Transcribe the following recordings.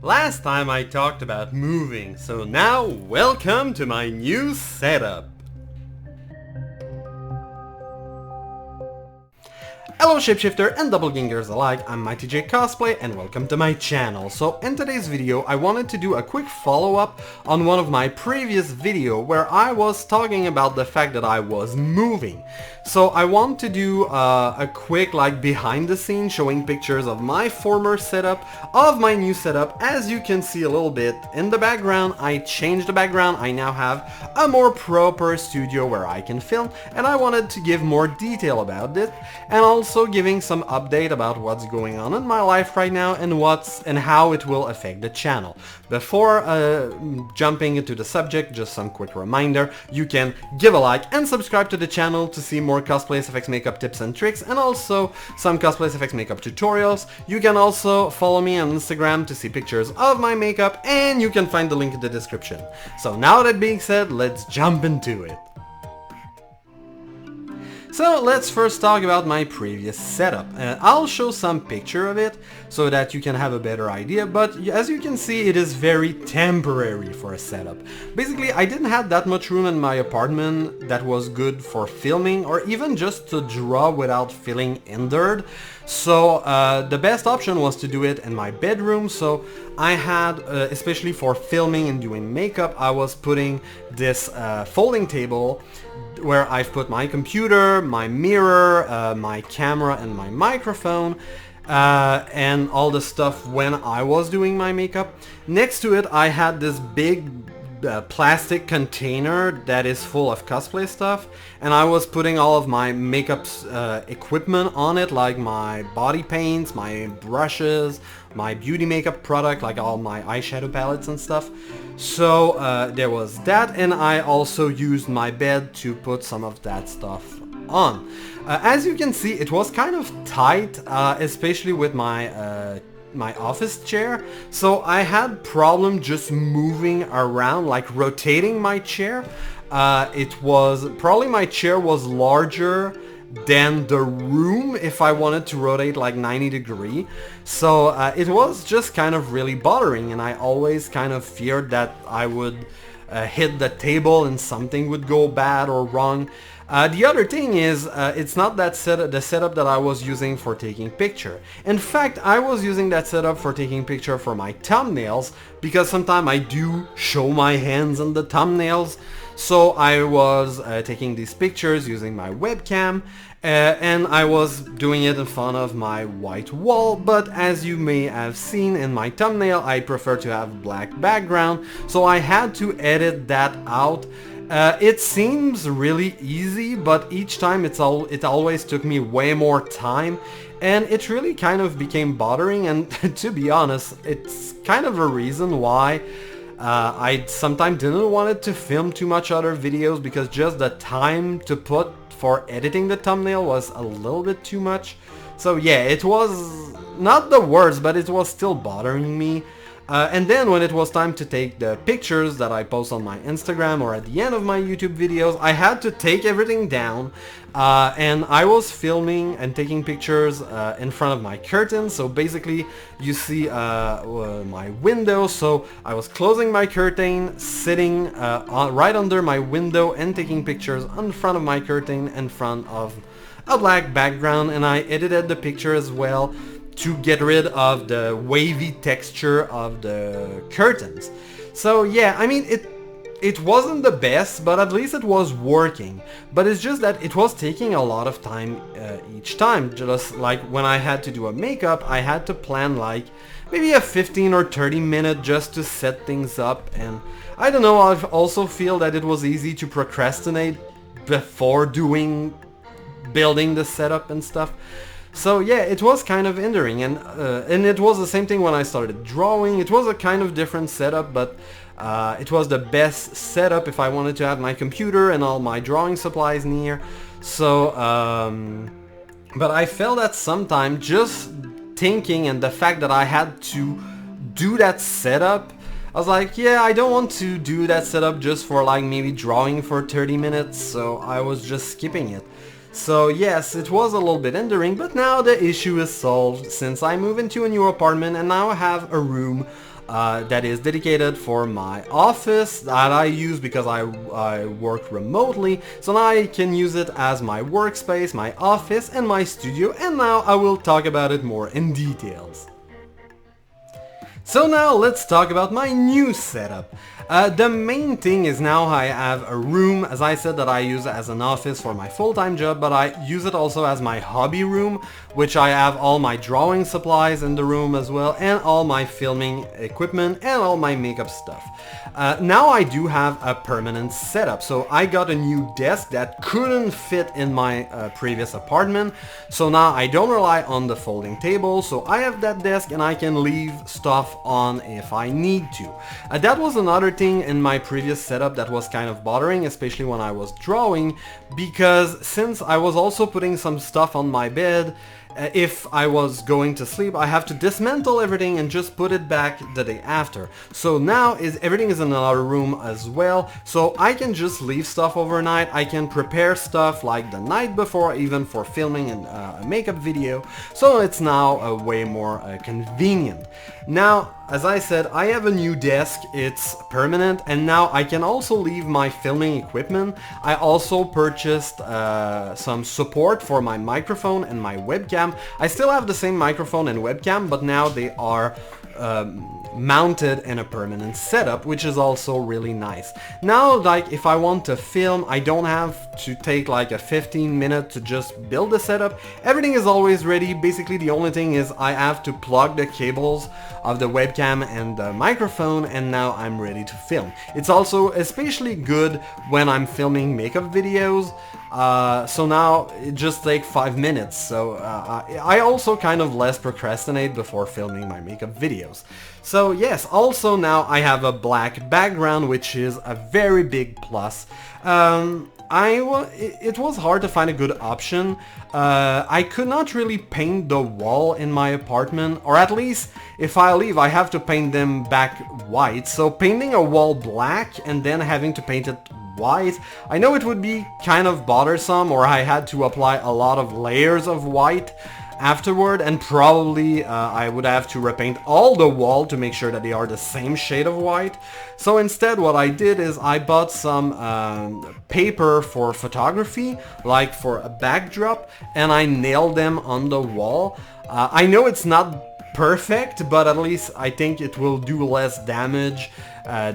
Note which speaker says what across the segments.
Speaker 1: Last time I talked about moving, so now welcome to my new setup. Hello shapeshifter and doppelgangers alike, I'm Mighty J Cosplay and welcome to my channel. So in today's video I wanted to do a quick follow-up on one of my previous video where I was talking about the fact that I was moving. So I want to do a quick behind the scenes showing pictures of my former setup, of my new setup. As you can see a little bit in the background, I changed the background. I now have a more proper studio where I can film, and I wanted to give more detail about it and also giving some update about what's going on in my life right now and how it will affect the channel. Before jumping into the subject, just some quick reminder, you can give a like and subscribe to the channel to see more cosplay SFX makeup tips and tricks and also some cosplay SFX makeup tutorials. You can also follow me on Instagram to see pictures of my makeup, and you can find the link in the description. So now that being said, let's jump into it. So let's first talk about my previous setup. I'll show some picture of it so that you can have a better idea, but as you can see it is very temporary for a setup. Basically I didn't have that much room in my apartment that was good for filming or even just to draw without feeling hindered. So the best option was to do it in my bedroom. So I had, especially for filming and doing makeup, I was putting this folding table where I've put my computer, my mirror, my camera and my microphone, and all the stuff when I was doing my makeup. Next to it I had this big plastic container that is full of cosplay stuff, and I was putting all of my makeup equipment on it, like my body paints, my brushes, my beauty makeup product, like all my eyeshadow palettes and stuff. So there was that, and I also used my bed to put some of that stuff on. As you can see, it was kind of tight, especially with my my office chair, so I had problem just moving around, like rotating my chair. It was probably my chair was larger than the room if I wanted to rotate like 90 degree. So it was just kind of really bothering, and I always kind of feared that I would hit the table and something would go bad or wrong. The other thing is, it's not that the setup that I was using for taking picture. In fact, I was using that setup for taking picture for my thumbnails, because sometimes I do show my hands in the thumbnails. So I was taking these pictures using my webcam, and I was doing it in front of my white wall, but as you may have seen in my thumbnail, I prefer to have black background, so I had to edit that out. It seems really easy, but each time it always took me way more time, and it really kind of became bothering, and to be honest, it's kind of a reason why I sometimes didn't want to film too much other videos, because just the time to put for editing the thumbnail was a little bit too much. So yeah, it was not the worst, but it was still bothering me. And then when it was time to take the pictures that I post on my Instagram or at the end of my YouTube videos, I had to take everything down, and I was filming and taking pictures in front of my curtain. So basically you see my window, so I was closing my curtain, sitting right under my window and taking pictures in front of my curtain in front of a black background, and I edited the picture as well to get rid of the wavy texture of the curtains. So yeah, I mean, it wasn't the best, but at least it was working. But it's just that it was taking a lot of time each time. Just like when I had to do a makeup, I had to plan like maybe a 15 or 30 minute just to set things up, and I don't know, I also feel that it was easy to procrastinate before building the setup and stuff. So yeah, it was kind of hindering, and it was the same thing when I started drawing. It was a kind of different setup, but it was the best setup if I wanted to have my computer and all my drawing supplies near. So, but I felt that sometimes just thinking and the fact that I had to do that setup, I was like, yeah, I don't want to do that setup just for like maybe drawing for 30 minutes, so I was just skipping it. So yes, it was a little bit hindering, but now the issue is solved since I moved into a new apartment and now I have a room that is dedicated for my office that I use because I work remotely. So now I can use it as my workspace, my office, and my studio, and now I will talk about it more in details. So now let's talk about my new setup. The main thing is now I have a room, as I said, that I use as an office for my full-time job, but I use it also as my hobby room, which I have all my drawing supplies in the room as well, and all my filming equipment and all my makeup stuff. Now I do have a permanent setup, so I got a new desk that couldn't fit in my previous apartment, so now I don't rely on the folding table, so I have that desk and I can leave stuff on if I need to. That was another thing in my previous setup that was kind of bothering, especially when I was drawing, because since I was also putting some stuff on my bed, if I was going to sleep, I have to dismantle everything and just put it back the day after. So now everything is in another room as well, so I can just leave stuff overnight. I can prepare stuff like the night before, even for filming a makeup video, so it's now way more convenient. Now, as I said, I have a new desk, it's permanent, and now I can also leave my filming equipment. I also purchased some support for my microphone and my webcam. I still have the same microphone and webcam, but now they are mounted in a permanent setup, which is also really nice. Now, like, if I want to film, I don't have to take like a 15-minute to just build the setup. Everything is always ready. Basically, the only thing is I have to plug the cables of the webcam and the microphone, and now I'm ready to film. It's also especially good when I'm filming makeup videos. So now it just takes 5 minutes, so I also kind of less procrastinate before filming my makeup videos. So yes, also now I have a black background, which is a very big plus. It was hard to find a good option. I could not really paint the wall in my apartment, or at least if I leave I have to paint them back white, so painting a wall black and then having to paint it white, I know it would be kind of bothersome, or I had to apply a lot of layers of white afterward, and probably I would have to repaint all the wall to make sure that they are the same shade of white. So instead what I did is I bought some paper for photography, like for a backdrop, and I nailed them on the wall. I know it's not perfect, but at least I think it will do less damage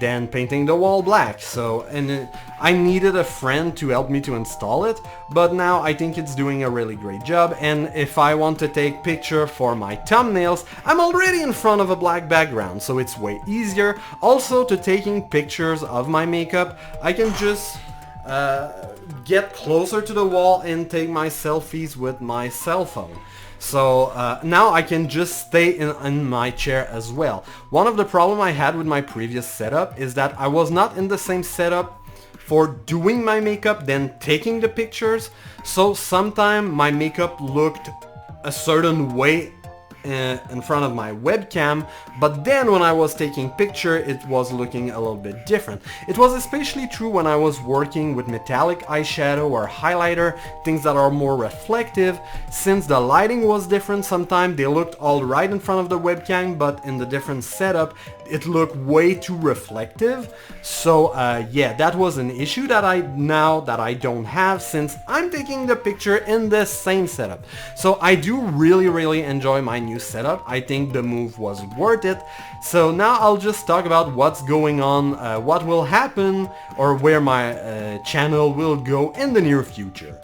Speaker 1: than painting the wall black. So, and I needed a friend to help me to install it, but now I think it's doing a really great job, and if I want to take picture for my thumbnails, I'm already in front of a black background, so it's way easier. Also, to taking pictures of my makeup, I can just get closer to the wall and take my selfies with my cell phone. So now I can just stay in my chair as well. One of the problems I had with my previous setup is that I was not in the same setup for doing my makeup than taking the pictures. So sometimes my makeup looked a certain way in front of my webcam, but then when I was taking picture it was looking a little bit different. It was especially true when I was working with metallic eyeshadow or highlighter, things that are more reflective. Since the lighting was different, sometimes they looked all right in front of the webcam, but in the different setup it looked way too reflective. So yeah, that was an issue that I don't have, since I'm taking the picture in the same setup. So I do really enjoy my new setup. I think the move was worth it. So now I'll just talk about what's going on, what will happen, or where my channel will go in the near future.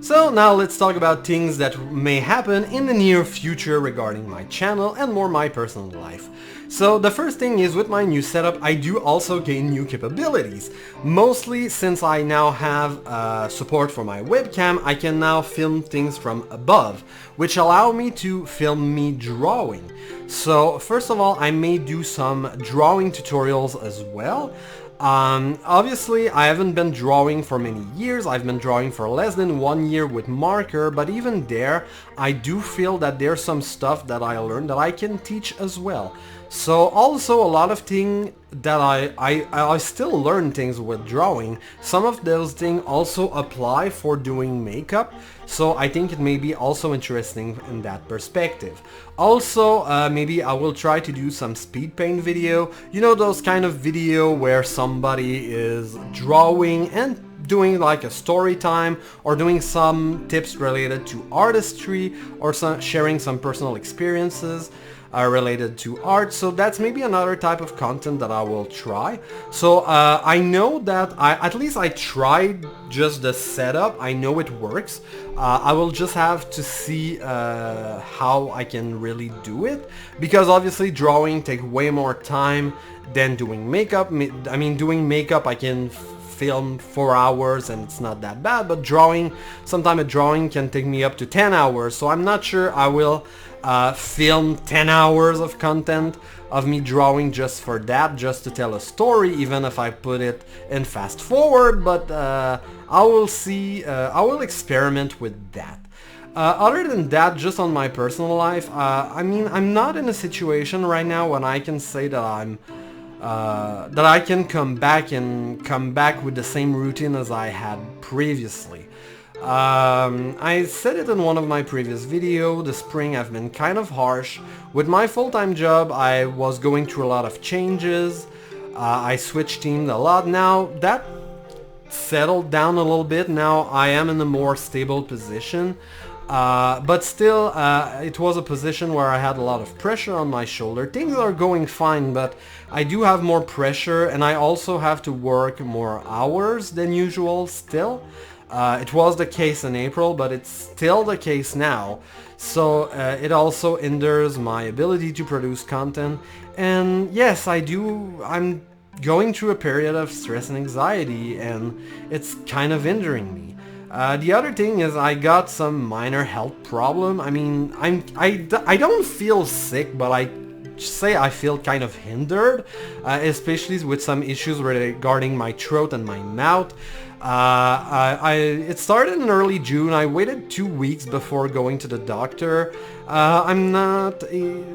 Speaker 1: So now let's talk about things that may happen in the near future regarding my channel and more my personal life. So the first thing is, with my new setup I do also gain new capabilities. Mostly since I now have support for my webcam, I can now film things from above, which allow me to film me drawing. So first of all, I may do some drawing tutorials as well. Obviously I haven't been drawing for many years. I've been drawing for less than 1 year with marker, but even there I do feel that there's some stuff that I learned that I can teach as well. So also a lot of things that I still learn things with drawing. Some of those things also apply for doing makeup, so I think it may be also interesting in that perspective. Also, maybe I will try to do some speed paint video. You know, those kind of video where somebody is drawing and doing like a story time, or doing some tips related to artistry, or sharing some personal experiences related to art. So that's maybe another type of content that I will try. So I know that at least I tried just the setup. I know it works. I will just have to see how I can really do it, because obviously drawing takes way more time than doing makeup. I mean, doing makeup I can film 4 hours and it's not that bad, but drawing, sometimes a drawing can take me up to 10 hours, so I'm not sure I will film 10 hours of content of me drawing just for that, just to tell a story, even if I put it in fast forward, but I will see, I will experiment with that. Other than that, just on my personal life, I mean, I'm not in a situation right now when I can say that that I can come back with the same routine as I had previously. I said it in one of my previous videos, the spring have been kind of harsh. With my full-time job, I was going through a lot of changes. I switched teams a lot. Now that settled down a little bit. Now I am in a more stable position. But still, it was a position where I had a lot of pressure on my shoulder. Things are going fine, but I do have more pressure, and I also have to work more hours than usual still. It was the case in April, but it's still the case now. So it also hinders my ability to produce content. And yes, I'm going through a period of stress and anxiety, and it's kind of hindering me. The other thing is I got some minor health problem. I mean, I don't feel sick, but I say I feel kind of hindered, especially with some issues regarding my throat and my mouth. It started in early June. I waited 2 weeks before going to the doctor.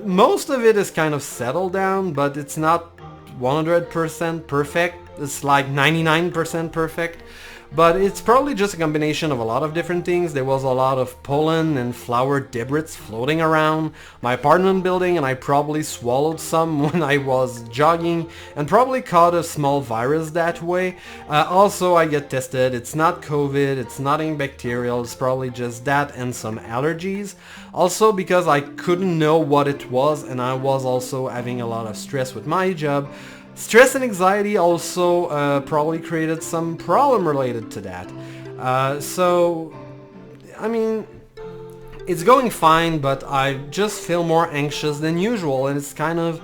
Speaker 1: Most of it is kind of settled down, but it's not 100% perfect. It's like 99% perfect. But it's probably just a combination of a lot of different things. There was a lot of pollen and flower debris floating around my apartment building, and I probably swallowed some when I was jogging and probably caught a small virus that way. Also, I get tested. It's not COVID, it's nothing bacterial, it's probably just that and some allergies. Also, because I couldn't know what it was, and I was also having a lot of stress with my job. Stress and anxiety also probably created some problem related to that. So, I mean, it's going fine, but I just feel more anxious than usual, and it's kind of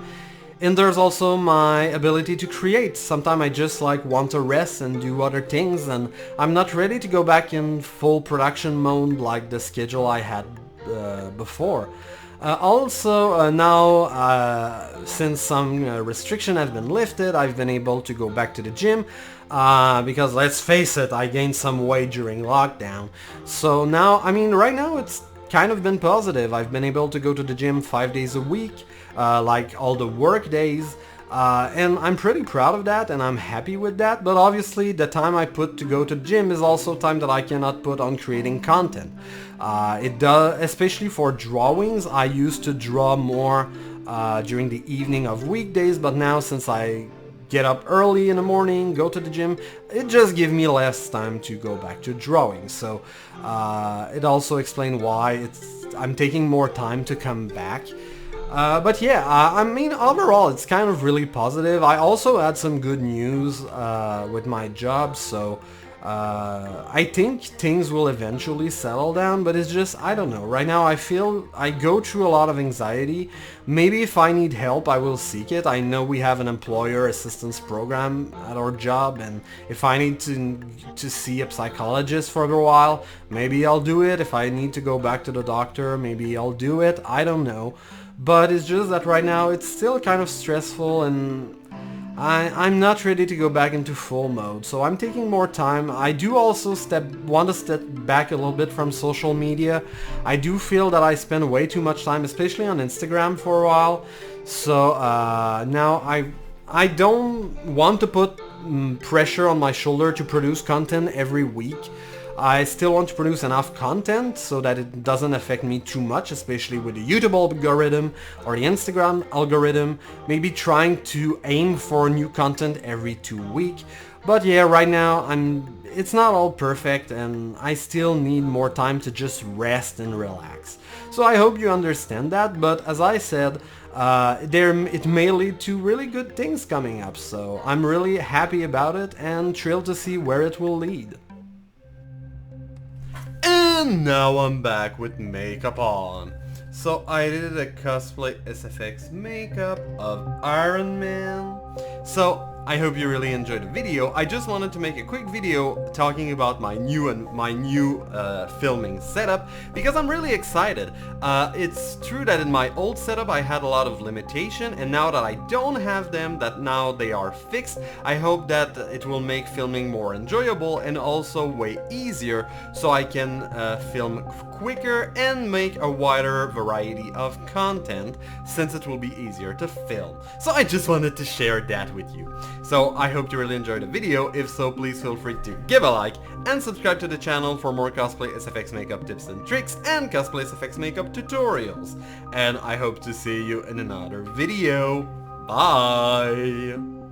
Speaker 1: hinders also my ability to create. Sometimes I just like want to rest and do other things, and I'm not ready to go back in full production mode like the schedule I had before. Now, since some restriction has been lifted, I've been able to go back to the gym, because let's face it, I gained some weight during lockdown. So now, I mean, right now it's kind of been positive. I've been able to go to the gym 5 days a week, like all the work days. And I'm pretty proud of that, and I'm happy with that, but obviously the time I put to go to the gym is also time that I cannot put on creating content. It does, especially for drawings. I used to draw more during the evening of weekdays, but now since I get up early in the morning, go to the gym, it just gives me less time to go back to drawing. So it also explains why I'm taking more time to come back. But yeah, I mean, overall, it's kind of really positive. I also had some good news with my job, so I think things will eventually settle down, but it's just, I don't know. Right now, I feel I go through a lot of anxiety. Maybe if I need help, I will seek it. I know we have an employer assistance program at our job, and if I need to see a psychologist for a while, maybe I'll do it. If I need to go back to the doctor, maybe I'll do it. I don't know. But it's just that right now it's still kind of stressful, and I'm not ready to go back into full mode, so I'm taking more time. I do also want to step back a little bit from social media. I do feel that I spend way too much time, especially on Instagram for a while. So now I don't want to put pressure on my shoulder to produce content every week. I still want to produce enough content so that it doesn't affect me too much, especially with the YouTube algorithm or the Instagram algorithm. Maybe trying to aim for new content every 2 weeks. But yeah, right now it's not all perfect and I still need more time to just rest and relax. So I hope you understand that, but as I said, it may lead to really good things coming up, so I'm really happy about it and thrilled to see where it will lead. And now I'm back with makeup on. So I did a cosplay SFX makeup of Iron Man. So I hope you really enjoyed the video. I just wanted to make a quick video talking about my new filming setup because I'm really excited. It's true that in my old setup I had a lot of limitation, and now that I don't have them, that now they are fixed, I hope that it will make filming more enjoyable and also way easier so I can film quicker and make a wider variety of content since it will be easier to film. So I just wanted to share that with you. So I hope you really enjoyed the video. If so, please feel free to give a like and subscribe to the channel for more cosplay SFX makeup tips and tricks and cosplay SFX makeup tutorials. And I hope to see you in another video. Bye!